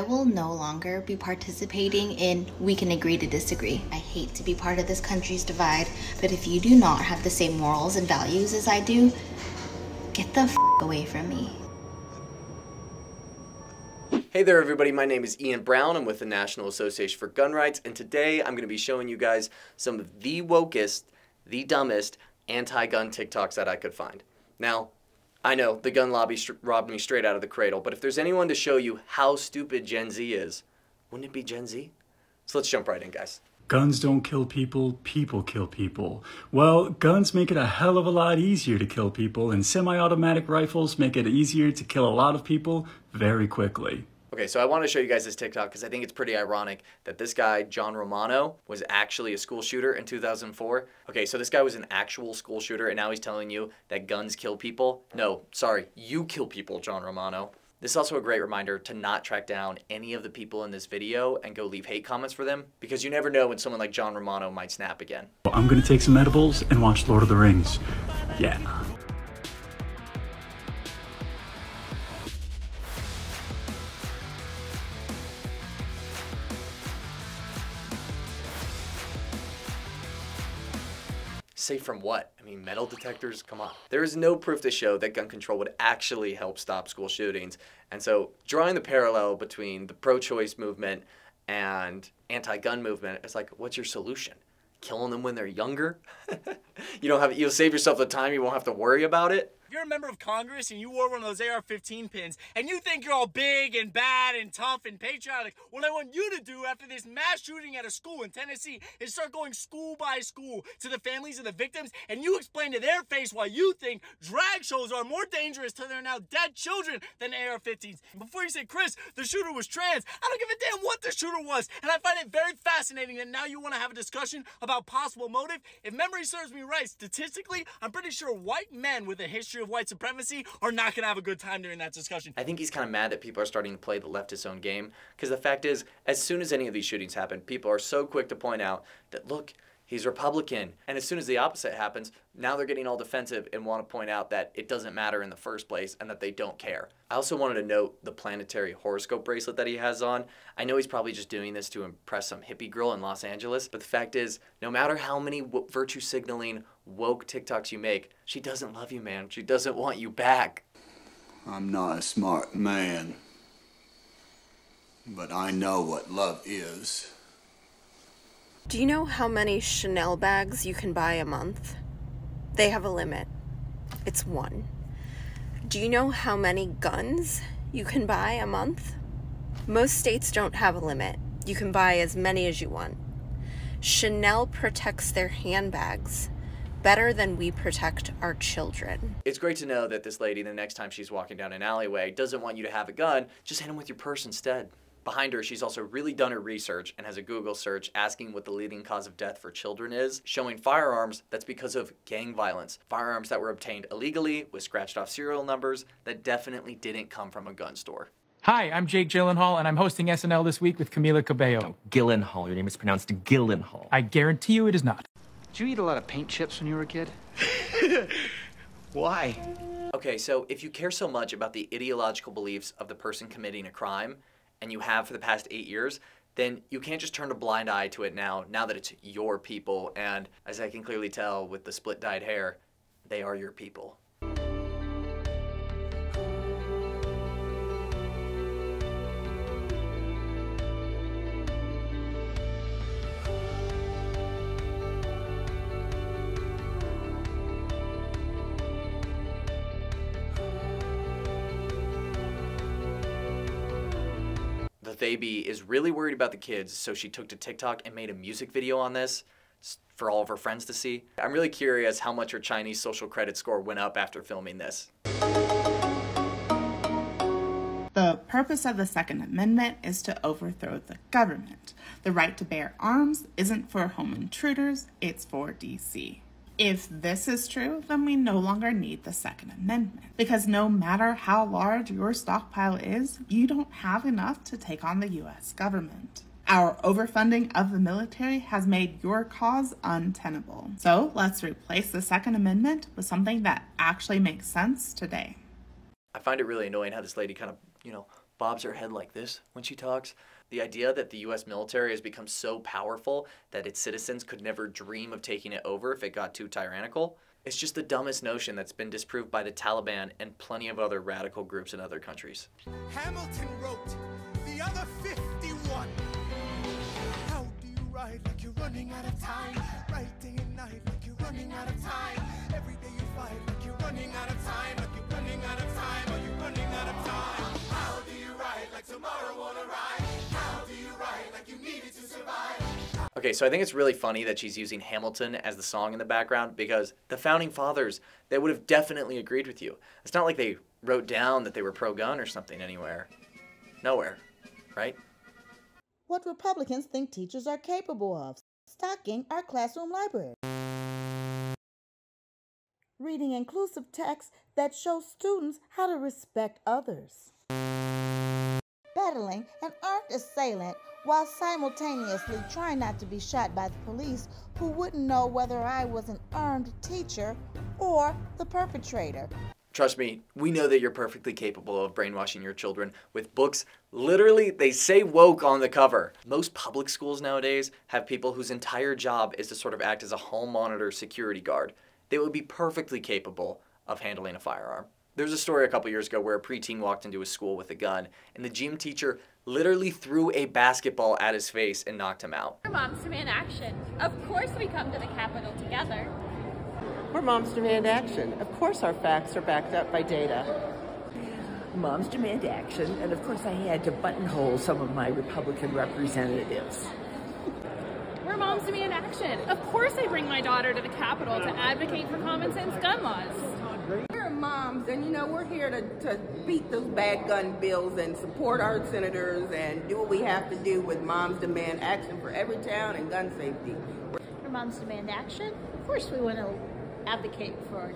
will no longer be participating in we can agree to disagree. I hate to be part of this country's divide, but if you do not have the same morals and values as I do, get the f away from me. Hey there everybody, my name is Ian Brown. I'm with the National Association for Gun Rights, and today I'm going to be showing you guys some of the wokest, the dumbest anti-gun TikToks that I could find. Now, I know the gun lobby robbed me straight out of the cradle, but if there's anyone to show you how stupid Gen Z is, wouldn't it be Gen Z? So let's jump right in, guys. Guns don't kill people, people kill people. Well, guns make it a hell of a lot easier to kill people, and semi-automatic rifles make it easier to kill a lot of people very quickly. Okay, so I want to show you guys this TikTok because I think it's pretty ironic that this guy, John Romano, was actually a school shooter in 2004. Okay, so this guy was an actual school shooter, and now he's telling you that guns kill people. No, sorry, you kill people, John Romano. This is also a great reminder to not track down any of the people in this video and go leave hate comments for them, because you never know when someone like John Romano might snap again. I'm gonna take some edibles and watch Lord of the Rings. Yeah. Safe from what? I mean, metal detectors? Come on. There is no proof to show that gun control would actually help stop school shootings. And so drawing the parallel between the pro-choice movement and anti-gun movement, it's like, what's your solution? Killing them when they're younger? You'll save yourself the time, you won't have to worry about it. If you're a member of Congress and you wore one of those AR-15 pins and you think you're all big and bad and tough and patriotic, what I want you to do after this mass shooting at a school in Tennessee is start going school by school to the families of the victims, and you explain to their face why you think drag shows are more dangerous to their now dead children than AR-15s. Before you say, Chris, the shooter was trans, I don't give a damn what the shooter was, and I find it very fascinating that now you want to have a discussion about possible motive. If memory serves me right, statistically, I'm pretty sure white men with a history of white supremacy are not going to have a good time during that discussion. I think he's kind of mad that people are starting to play the leftist own game, because the fact is, as soon as any of these shootings happen, people are so quick to point out that, look, he's Republican. And as soon as the opposite happens, now they're getting all defensive and want to point out that it doesn't matter in the first place and that they don't care. I also wanted to note the planetary horoscope bracelet that he has on. I know he's probably just doing this to impress some hippie girl in Los Angeles, but the fact is, no matter how many virtue signaling woke TikToks you make, she doesn't love you, man. She doesn't want you back. I'm not a smart man, but I know what love is. Do you know how many Chanel bags you can buy a month? They have a limit. It's 1. Do you know how many guns you can buy a month? Most states don't have a limit. You can buy as many as you want. Chanel protects their handbags better than we protect our children. It's great to know that this lady, the next time she's walking down an alleyway, doesn't want you to have a gun, just hit him with your purse instead. Behind her, she's also really done her research and has a Google search asking what the leading cause of death for children is, showing firearms that's because of gang violence. Firearms that were obtained illegally with scratched off serial numbers that definitely didn't come from a gun store. Hi, I'm Jake Gyllenhaal, and I'm hosting SNL this week with Camila Cabello. No, Gyllenhaal. Your name is pronounced Gyllenhaal. I guarantee you it is not. Did you eat a lot of paint chips when you were a kid? Why? Okay, so if you care so much about the ideological beliefs of the person committing a crime, and you have for the past 8 years, then you can't just turn a blind eye to it now that it's your people, and as I can clearly tell with the split dyed hair, they are your people. The They is really worried about the kids, so she took to TikTok and made a music video on this for all of her friends to see. I'm really curious how much her Chinese social credit score went up after filming this. The purpose of the Second Amendment is to overthrow the government. The right to bear arms isn't for home intruders, it's for DC. If this is true, then we no longer need the Second Amendment, because no matter how large your stockpile is, you don't have enough to take on the US government. Our overfunding of the military has made your cause untenable. So let's replace the Second Amendment with something that actually makes sense today. I find it really annoying how this lady kind of, bobs her head like this when she talks. The idea that the US military has become so powerful that its citizens could never dream of taking it over if it got too tyrannical. It's just the dumbest notion that's been disproved by the Taliban and plenty of other radical groups in other countries. Hamilton wrote, the other 51. How do you ride like you're running out of time? Right day and night like you're running out of time. Every day you fight like you're running out of time. Like you're running out of time. Are you running out of time? How do you ride like tomorrow won't arrive? How do you ride like you needed to survive? Okay, so I think it's really funny that she's using Hamilton as the song in the background because the founding fathers, they would have definitely agreed with you. It's not like they wrote down that they were pro-gun or something anywhere. Nowhere, right? What Republicans think teachers are capable of. Stocking our classroom library. Reading inclusive texts that show students how to respect others. Battling an armed assailant while simultaneously trying not to be shot by the police who wouldn't know whether I was an armed teacher or the perpetrator. Trust me, we know that you're perfectly capable of brainwashing your children with books. Literally, they say woke on the cover. Most public schools nowadays have people whose entire job is to sort of act as a hall monitor security guard. They would be perfectly capable of handling a firearm. There was a story a couple years ago where a preteen walked into a school with a gun, and the gym teacher literally threw a basketball at his face and knocked him out. We're Moms Demand Action. Of course we come to the Capitol together. We're Moms Demand Action. Of course our facts are backed up by data. Moms Demand Action, and of course I had to buttonhole some of my Republican representatives. We're Moms Demand Action. Of course I bring my daughter to the Capitol to advocate for common sense gun laws. We're moms, and you know, we're here to beat those bad gun bills and support our senators and do what we have to do with Moms Demand Action for every town and gun safety. For Moms Demand Action, of course we want to advocate for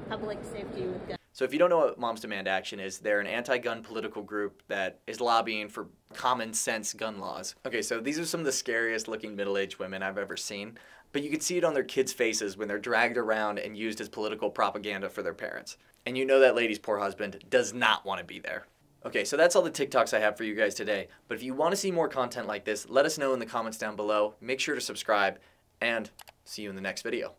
public safety with guns. So if you don't know what Moms Demand Action is, they're an anti-gun political group that is lobbying for common sense gun laws. Okay, so these are some of the scariest looking middle-aged women I've ever seen, but you can see it on their kids' faces when they're dragged around and used as political propaganda for their parents. And you know that lady's poor husband does not want to be there. Okay, so that's all the TikToks I have for you guys today, but if you want to see more content like this, let us know in the comments down below. Make sure to subscribe, and see you in the next video.